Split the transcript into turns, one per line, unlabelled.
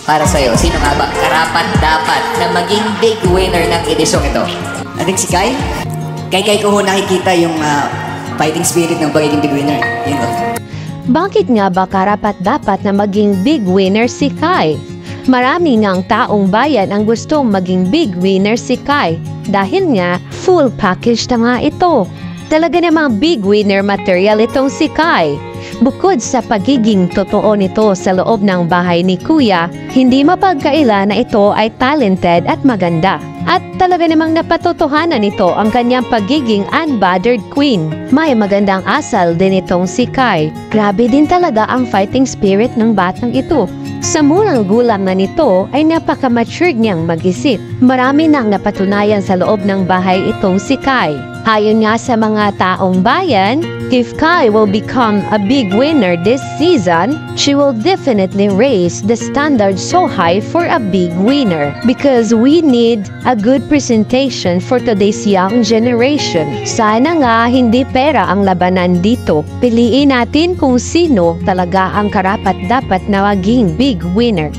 Para sa'yo, sino nga ba karapat-dapat na maging big winner ng edisyong ito?
I think si Kai. Kay ko ho nakikita yung fighting spirit ng pagiging big winner. Yun ho.
Bakit nga ba karapat-dapat na maging big winner si Kai? Marami ngang taong bayan ang gustong maging big winner si Kai dahil nga full package na nga ito. Talaga namang big winner material itong si Kai. Bukod sa pagiging totoo nito sa loob ng bahay ni Kuya, hindi mapagkaila na ito ay talented at maganda. At talaga namang napatotohanan nito ang kanyang pagiging unbothered queen. May magandang asal din itong si Kai. Grabe din talaga ang fighting spirit ng batang ito. Sa murang gulang na nito ay napaka-matured niyang mag-isip. Marami nang napatunayan sa loob ng bahay itong si Kai. Ayon nga sa mga taong bayan, if Kai will become a big winner this season, she will definitely raise the standard so high for a big winner. Because we need a good presentation for today's young generation. Sana nga hindi pera ang labanan dito. Piliin natin kung sino talaga ang karapat-dapat na maging big winner.